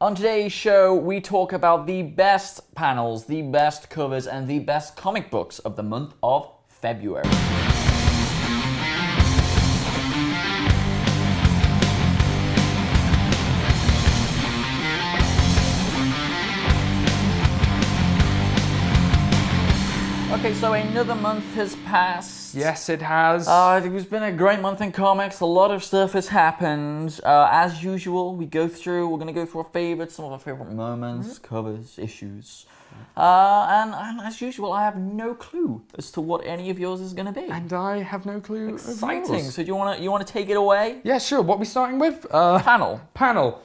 On today's show, we talk about the best panels, the best covers, and the best comic books of the month of February. Okay, so another month has passed. Yes, it has. It's been a great month in comics. A lot of stuff has happened. As usual, we're going to go through our favorites, some of our favorite moments, covers, issues. And as usual, I have no clue as to what any of yours is going to be. And I have no clue. Exciting. So do you want to take it away? Yeah, sure. What are we starting with? Panel.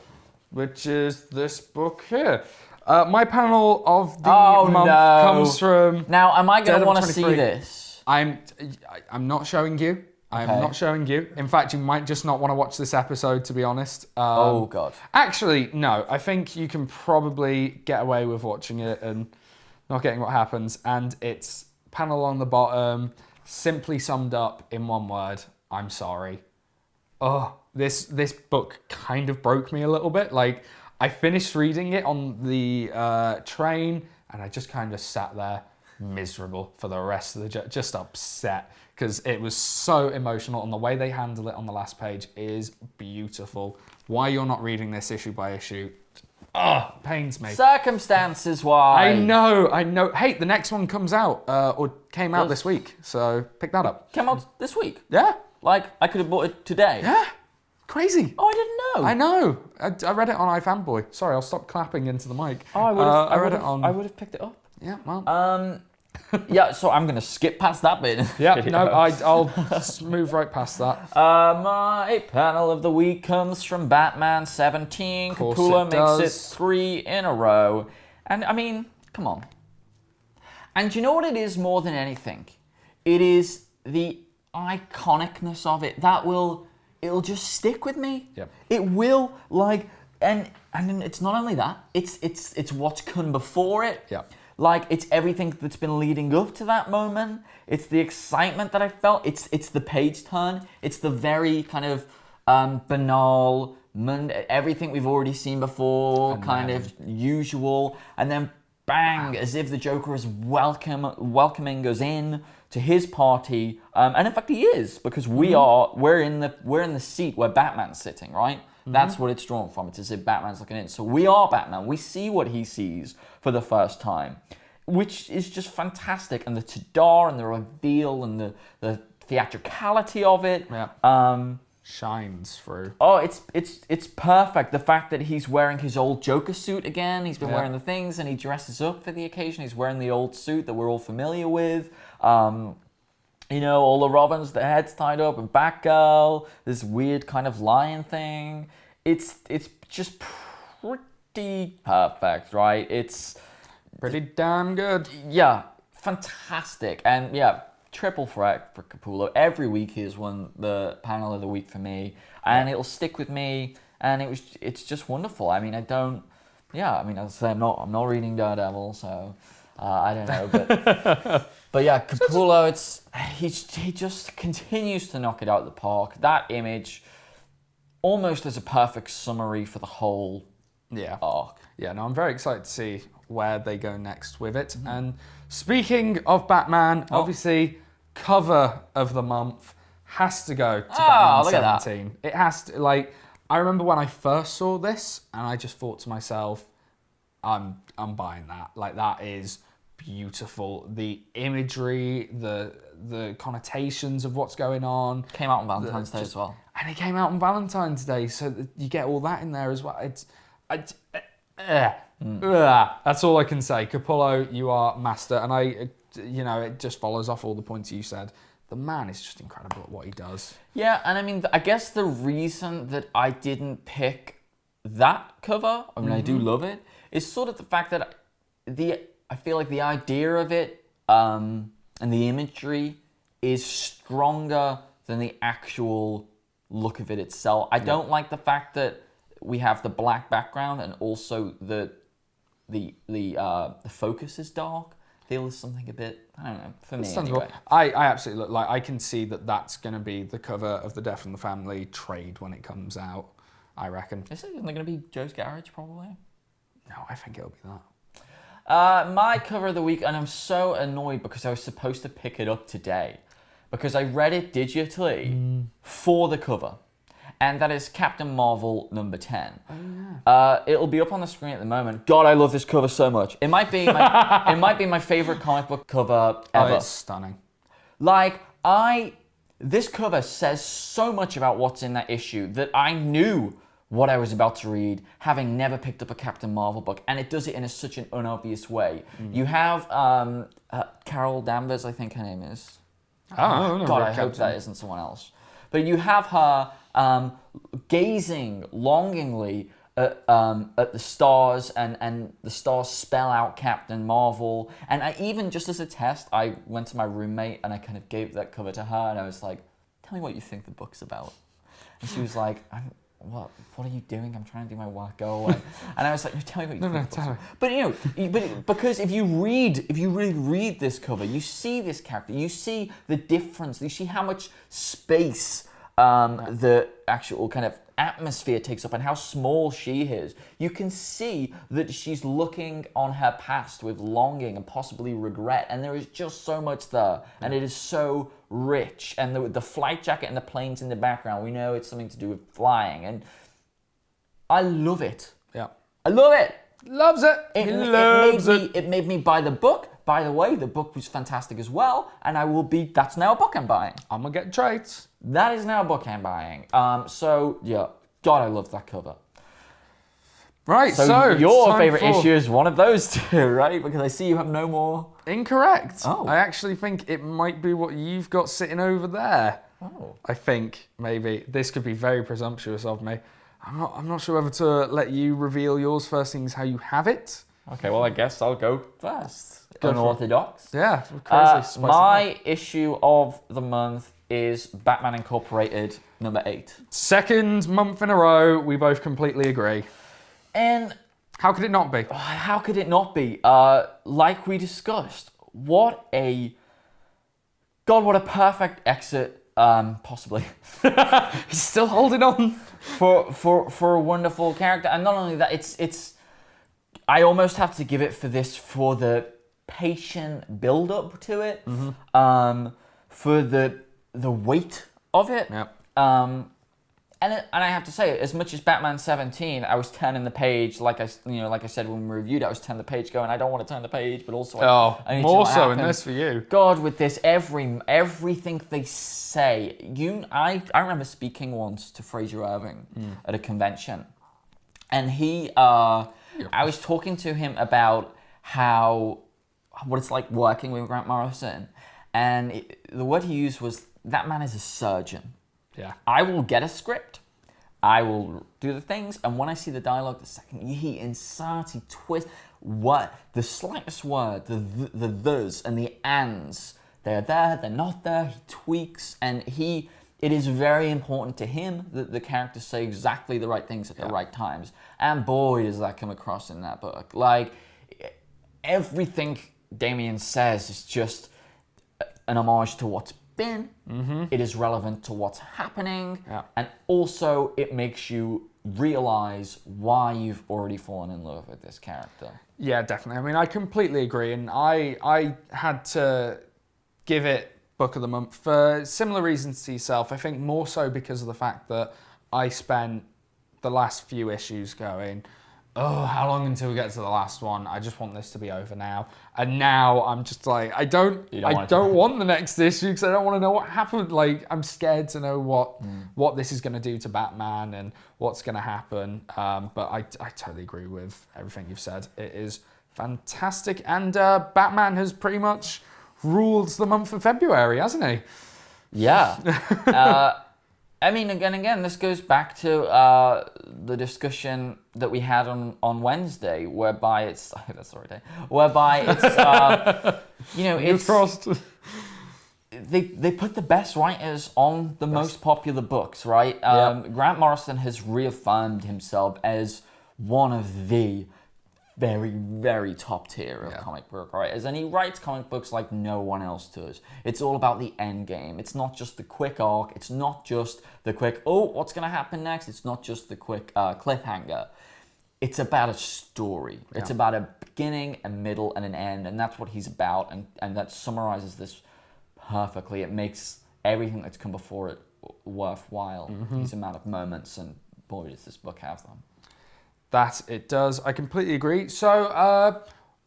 Which is this book here. My panel of the month comes from. Now, am I going to want to see this? I'm not showing you. I'm not showing you. In fact, you might just not want to watch this episode, to be honest. Oh, God. Actually, no. I think you can probably get away with watching it and not getting what happens. And it's panel on the bottom, simply summed up in one word. I'm sorry. Oh, this book kind of broke me a little bit. Like, I finished reading it on the train, and I just kind of sat there miserable for the rest of the journey, just upset, because it was so emotional, and the way they handle it on the last page is beautiful. Why you're not reading this issue by issue, pains me. Circumstances why. I know. Hey, the next one comes out, or came out this week, so pick that up. Came out this week? Yeah. Like, I could have bought it today? Yeah. Crazy. Oh, I didn't know. I know. I read it on iFanboy. Sorry, I'll stop clapping into the mic. Oh, I would have picked it up. Yeah, well. Yeah, so I'm going to skip past that bit. Yeah, no, I'll move right past that. My panel of the week comes from Batman 17. Capullo makes it 3 in a row. And, I mean, come on. And do you know what it is more than anything? It is the iconicness of it. It'll just stick with me. Yep. It will, like, and it's not only that, it's what's come before it. Yep. Like, it's everything that's been leading up to that moment. It's the excitement that I felt. It's the page turn. It's the very kind of banal, everything we've already seen before, kind of usual, and then bang, as if the Joker is welcoming us in to his party, and in fact he is, because we're in the seat where Batman's sitting, right? That's what it's drawn from. It's as if Batman's looking in. So we are Batman. We see what he sees for the first time, which is just fantastic. And the ta-da and the reveal and the theatricality of it. Yeah. Shines through. Oh, it's perfect. The fact that he's wearing his old Joker suit again. He's been wearing the things, and he dresses up for the occasion. He's wearing the old suit that we're all familiar with. You know, all the Robins, the heads tied up, and Batgirl, this weird kind of lion thing. It's just pretty perfect, right? It's pretty damn good. Yeah, fantastic. And yeah, triple threat for Capullo. Every week he has won the panel of the week for me, and it'll stick with me. And it's just wonderful. I mean, as I say, I'm not reading Daredevil, so I don't know, but yeah, Capullo, he just continues to knock it out of the park. That image almost as a perfect summary for the whole arc. Yeah, no, I'm very excited to see where they go next with it. And speaking of Batman, obviously, cover of the month has to go to Batman 17. It has to, like, I remember when I first saw this, and I just thought to myself, I'm buying that. Like, that is beautiful. The imagery, the connotations of what's going on. Came out on Valentine's Day as well. And it came out on Valentine's Day, so you get all that in there as well. That's all I can say. Capullo, you are master. And it just follows off all the points you said. The man is just incredible at what he does. Yeah, and I mean, I guess the reason that I didn't pick that cover, I mean, I do love it, is sort of the fact that I feel like the idea of it and the imagery is stronger than the actual look of it itself. I don't like the fact that we have the black background and also the focus is dark. I feel there's something a bit, I don't know, for me anyway. I absolutely look like I can see that that's going to be the cover of the Death in the Family trade when it comes out. I reckon. Isn't it going to be Joe's Garage, probably? No, I think it'll be that. My cover of the week, and I'm so annoyed because I was supposed to pick it up today because I read it digitally for the cover, and that is Captain Marvel number 10. Oh, yeah. It'll be up on the screen at the moment. God, I love this cover so much. It might be my favorite comic book cover ever. Oh, it's stunning. Like, this cover says so much about what's in that issue that I knew what I was about to read, having never picked up a Captain Marvel book, and it does it in such an unobvious way. You have Carol Danvers, I think her name is. Oh, no, God, I hope that isn't someone else. But you have her gazing longingly at the stars, and the stars spell out Captain Marvel. And I even, just as a test, I went to my roommate and I kind of gave that cover to her, and I was like, "Tell me what you think the book's about." And she was like, What are you doing? I'm trying to do my work. Go away. And I was like, tell me what you think. Tell me. But because if you really read this cover, you see this character, you see the difference, you see how much space the actual kind of atmosphere takes up and how small she is. You can see that she's looking on her past with longing and possibly regret, and there is just so much there, and it is so rich. And the flight jacket and the planes in the background, we know it's something to do with flying, and I love it. Yeah. I love it. Loves it. It made me buy the book. By the way, the book was fantastic as well, and that's now a book I'm buying. I'm gonna get traits. That is now a book I'm buying. So yeah, God, I love that cover. Right, so your favorite issue is one of those two, right? Because I see you have no more. Incorrect. Oh. I actually think it might be what you've got sitting over there. Oh. I think maybe this could be very presumptuous of me. I'm not sure whether to let you reveal yours first, things how you have it. Okay, well I guess I'll go first. Go for it. Unorthodox. Yeah, crazy. My issue of the month is Batman Incorporated number 8. Second month in a row, we both completely agree. And how could it not be? How could it not be? Like we discussed, what a perfect exit, possibly. He's still holding on for a wonderful character, and not only that, it's. I almost have to give it for the patient build up to it, for the weight of it. Yep. And I have to say, as much as Batman 17, I was turning the page, like I said when we reviewed it, I was turning the page going, I don't want to turn the page, but also I need to know more what so happens. in this for you. God, with this, everything they say, I remember speaking once to Fraser Irving at a convention, and I was talking to him about what it's like working with Grant Morrison, and the word he used was, that man is a surgeon. Yeah. I will get a script, I will do the things, and when I see the dialogue, the second he inserts, he twists, the slightest word, the thes and the ands, they're there, they're not there, he tweaks, and it is very important to him that the characters say exactly the right things at the right times. And boy, does that come across in that book. Like, everything Damien says is just an homage to what's been. It is relevant to what's happening, and also it makes you realize why you've already fallen in love with this character. Yeah, definitely. I mean, I completely agree, and I had to give it Book of the Month for similar reasons to yourself. I think more so because of the fact that I spent the last few issues going, oh, how long until we get to the last one? I just want this to be over now. And now I'm just like, I don't want the next issue because I don't want to know what happened. Like, I'm scared to know what this is going to do to Batman and what's going to happen. But I totally agree with everything you've said. It is fantastic. And Batman has pretty much ruled the month of February, hasn't he? Yeah. I mean, again, this goes back to the discussion that we had on Wednesday, whereby it's that's the right day. Whereby it's it's crossed. They put the best writers on the most popular books, right? Grant Morrison has reaffirmed himself as one of the very, very top tier of comic book writers, and he writes comic books like no one else does. It's all about the end game. It's not just the quick arc. It's not just the quick, oh, what's going to happen next? It's not just the quick cliffhanger. It's about a story. Yeah. It's about a beginning, a middle, and an end, and that's what he's about, and that summarizes this perfectly. It makes everything that's come before it worthwhile. These amount of moments, and boy, does this book have them. That it does. I completely agree. So,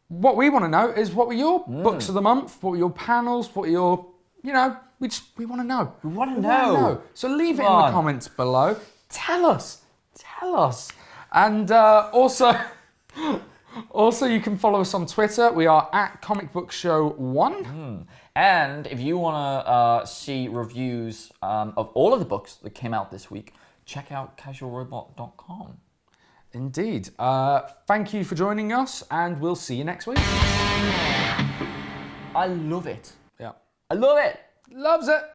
what we want to know is, what were your books of the month? What were your panels? What were your, we want to know. We want to know. So leave it in the comments below. Tell us. And also you can follow us on Twitter. We are at Comic Book Show 1. And if you want to see reviews of all of the books that came out this week, check out casualrobot.com. Indeed. Thank you for joining us, and we'll see you next week. I love it. Yeah. I love it. Loves it.